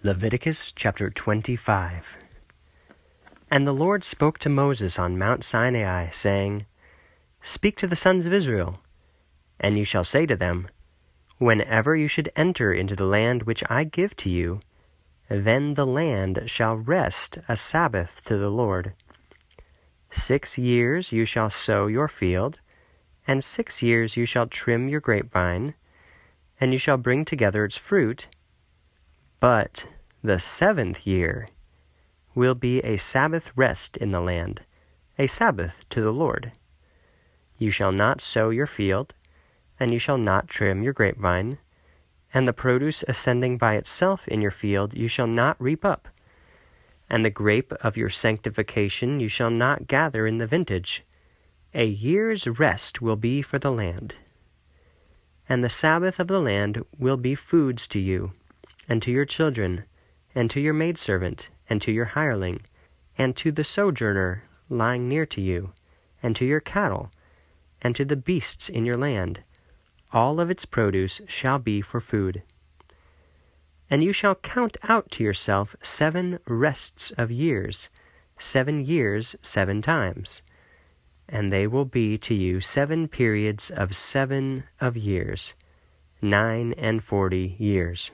Leviticus chapter 25. And the Lord spoke to Moses on Mount Sinai, saying, Speak to the sons of Israel, and you shall say to them, Whenever you should enter into the land which I give to you, then the land shall rest a Sabbath to the Lord. 6 years you shall sow your field, and 6 years you shall trim your grapevine, and you shall bring together its fruit. But the 7th year will be a Sabbath rest in the land, a Sabbath to the Lord. You shall not sow your field, and you shall not trim your grapevine, and the produce ascending by itself in your field you shall not reap up, and the grape of your sanctification you shall not gather in the vintage. A year's rest will be for the land. And the Sabbath of the land will be foods to you, and to your children, and to your maidservant, and to your hireling, and to the sojourner lying near to you, and to your cattle, and to the beasts in your land. All of its produce shall be for food. And you shall count out to yourself 7 rests of years, 7 years 7 times, and they will be to you 7 periods of 7 of years, 49 years.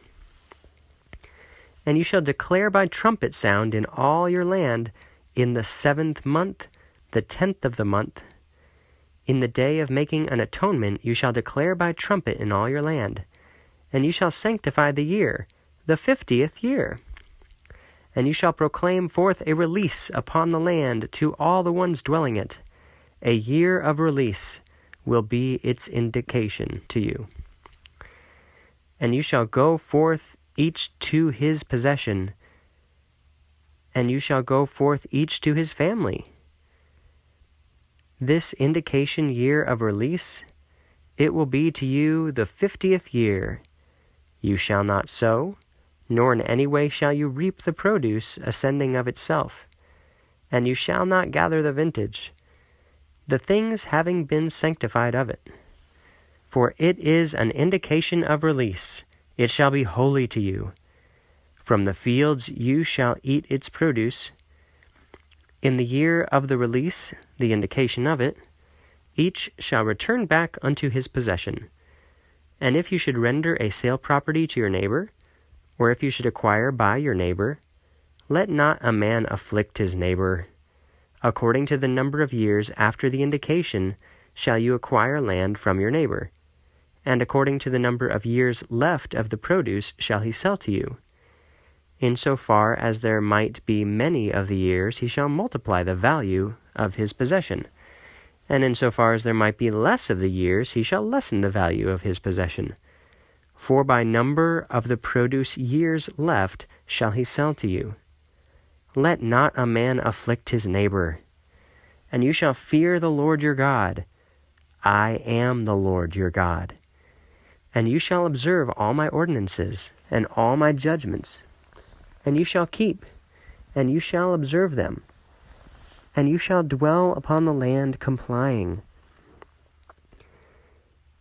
And you shall declare by trumpet sound in all your land in the 7th month, the 10th of the month. In the day of making an atonement you shall declare by trumpet in all your land. And you shall sanctify the year, the 50th year. And you shall proclaim forth a release upon the land to all the ones dwelling it. A year of release will be its indication to you. And you shall go forth each to his possession, and you shall go forth each to his family. This indication year of release, it will be to you the 50th year. You shall not sow, nor in any way shall you reap the produce ascending of itself, and you shall not gather the vintage, the things having been sanctified of it. For it is an indication of release. It shall be holy to you. From the fields you shall eat its produce. In the year of the release, the indication of it, each shall return back unto his possession. And if you should render a sale property to your neighbor, or if you should acquire by your neighbor, let not a man afflict his neighbor. According to the number of years after the indication shall you acquire land from your neighbor, and according to the number of years left of the produce shall he sell to you. In so far as there might be many of the years, he shall multiply the value of his possession. And in so far as there might be less of the years, he shall lessen the value of his possession. For by number of the produce years left shall he sell to you. Let not a man afflict his neighbor. And you shall fear the Lord your God. I am the Lord your God. And you shall observe all my ordinances, and all my judgments. And you shall keep, and you shall observe them. And you shall dwell upon the land complying.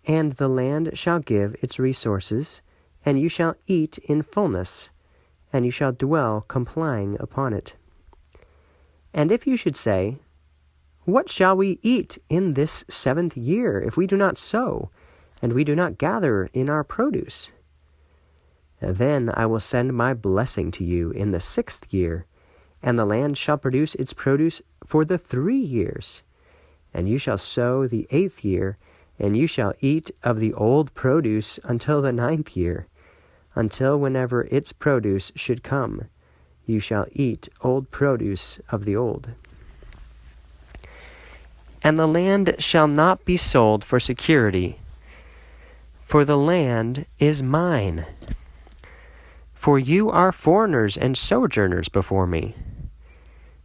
And the land shall give its resources, and you shall eat in fullness, and you shall dwell complying upon it. And if you should say, What shall we eat in this 7th year, if we do not sow, and we do not gather in our produce? Then I will send my blessing to you in the 6th year, and the land shall produce its produce for the 3 years. And you shall sow the 8th year, and you shall eat of the old produce until the 9th year, until whenever its produce should come, you shall eat old produce of the old. And the land shall not be sold for security, for the land is mine. For you are foreigners and sojourners before me.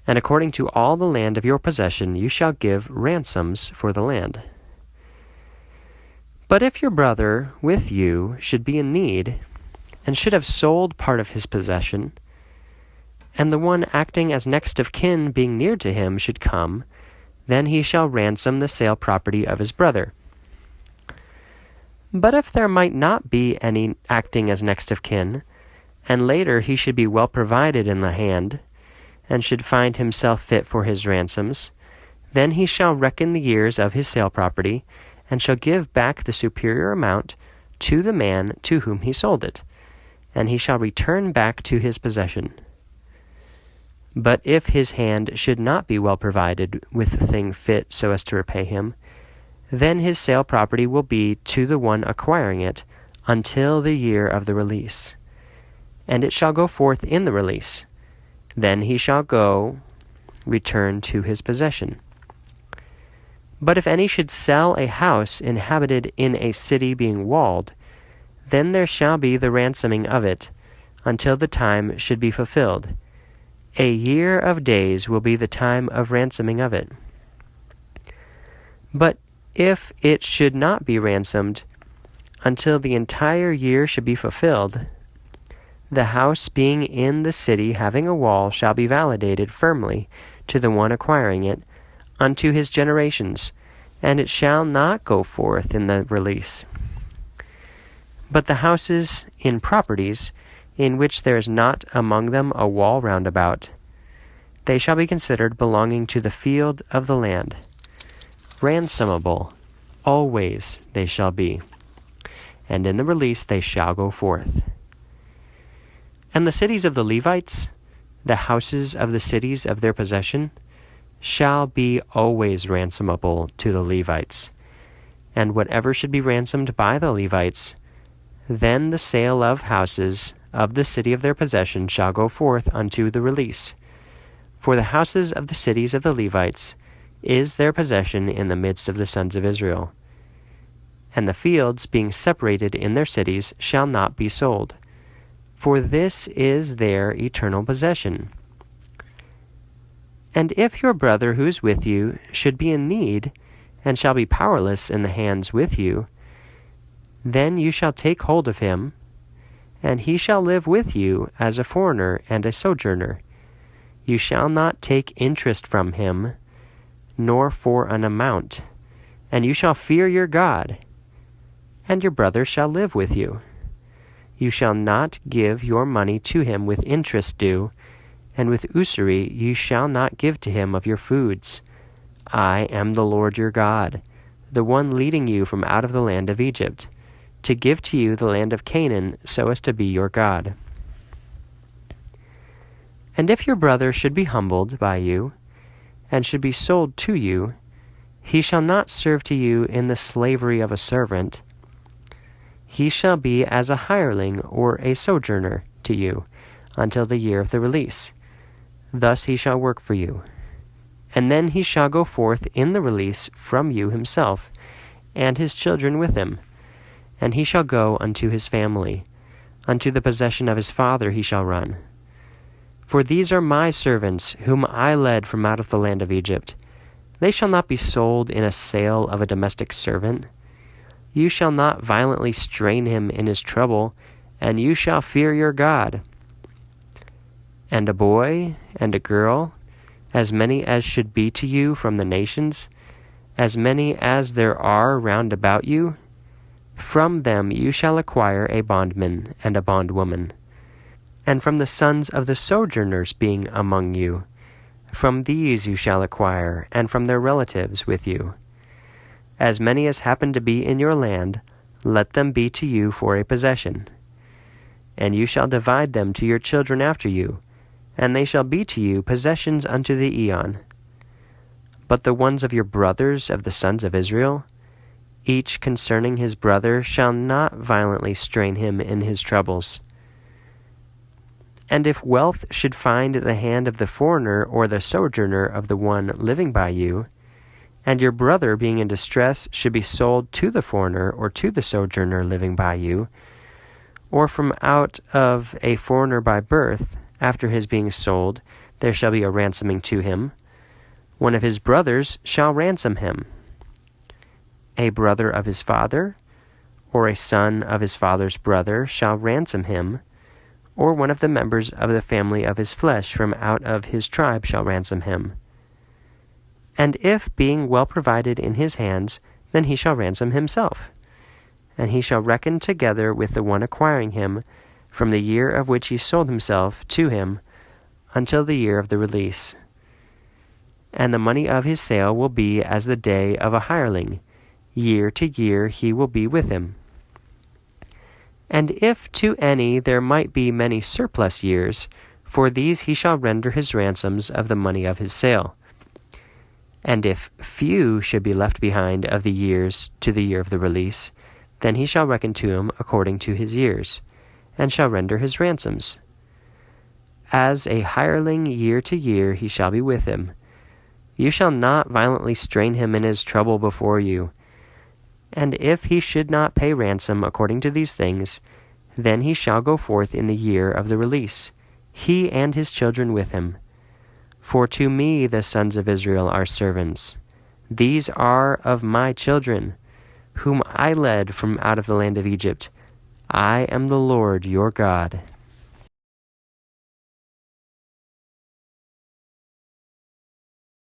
And according to all the land of your possession you shall give ransoms for the land. But if your brother with you should be in need, and should have sold part of his possession, and the one acting as next of kin being near to him should come, then he shall ransom the sale property of his brother. But if there might not be any acting as next of kin, and later he should be well provided in the hand, and should find himself fit for his ransoms, then he shall reckon the years of his sale property, and shall give back the superior amount to the man to whom he sold it, and he shall return back to his possession. But if his hand should not be well provided with the thing fit so as to repay him, then his sale property will be to the one acquiring it until the year of the release. And it shall go forth in the release. Then he shall go, return to his possession. But if any should sell a house inhabited in a city being walled, then there shall be the ransoming of it, until the time should be fulfilled. A year of days will be the time of ransoming of it. But if it should not be ransomed until the entire year should be fulfilled, the house being in the city having a wall shall be validated firmly to the one acquiring it unto his generations, and it shall not go forth in the release. But the houses in properties in which there is not among them a wall round about, they shall be considered belonging to the field of the land. Ransomable, always they shall be, and in the release they shall go forth. And the cities of the Levites, the houses of the cities of their possession, shall be always ransomable to the Levites. And whatever should be ransomed by the Levites, then the sale of houses of the city of their possession shall go forth unto the release. For the houses of the cities of the Levites is their possession in the midst of the sons of Israel. And the fields, being separated in their cities, shall not be sold. For this is their eternal possession. And if your brother who is with you should be in need, and shall be powerless in the hands with you, then you shall take hold of him, and he shall live with you as a foreigner and a sojourner. You shall not take interest from him, nor for an amount, and you shall fear your God, and your brother shall live with you. You shall not give your money to him with interest due, and with usury you shall not give to him of your foods. I am the Lord your God, the one leading you from out of the land of Egypt, to give to you the land of Canaan, so as to be your God. And if your brother should be humbled by you, and should be sold to you, he shall not serve to you in the slavery of a servant. He shall be as a hireling or a sojourner to you, until the year of the release. Thus he shall work for you. And then he shall go forth in the release from you himself, and his children with him. And he shall go unto his family, unto the possession of his father he shall run. For these are my servants, whom I led from out of the land of Egypt. They shall not be sold in a sale of a domestic servant. You shall not violently strain him in his trouble, and you shall fear your God. And a boy and a girl, as many as should be to you from the nations, as many as there are round about you, from them you shall acquire a bondman and a bondwoman. And from the sons of the sojourners being among you, from these you shall acquire, and from their relatives with you. As many as happen to be in your land, let them be to you for a possession. And you shall divide them to your children after you, and they shall be to you possessions unto the aeon. But the ones of your brothers of the sons of Israel, each concerning his brother, shall not violently strain him in his troubles. And if wealth should find the hand of the foreigner or the sojourner of the one living by you, and your brother being in distress should be sold to the foreigner or to the sojourner living by you, or from out of a foreigner by birth, after his being sold, there shall be a ransoming to him, one of his brothers shall ransom him. A brother of his father, or a son of his father's brother shall ransom him, or one of the members of the family of his flesh from out of his tribe shall ransom him. And if, being well provided in his hands, then he shall ransom himself. And he shall reckon together with the one acquiring him from the year of which he sold himself to him until the year of the release. And the money of his sale will be as the day of a hireling. Year to year he will be with him. And if to any there might be many surplus years, for these he shall render his ransoms of the money of his sale. And if few should be left behind of the years to the year of the release, then he shall reckon to him according to his years, and shall render his ransoms. As a hireling year to year he shall be with him. You shall not violently strain him in his trouble before you. And if he should not pay ransom according to these things, then he shall go forth in the year of the release, he and his children with him. For to me the sons of Israel are servants. These are of my children, whom I led from out of the land of Egypt. I am the Lord your God.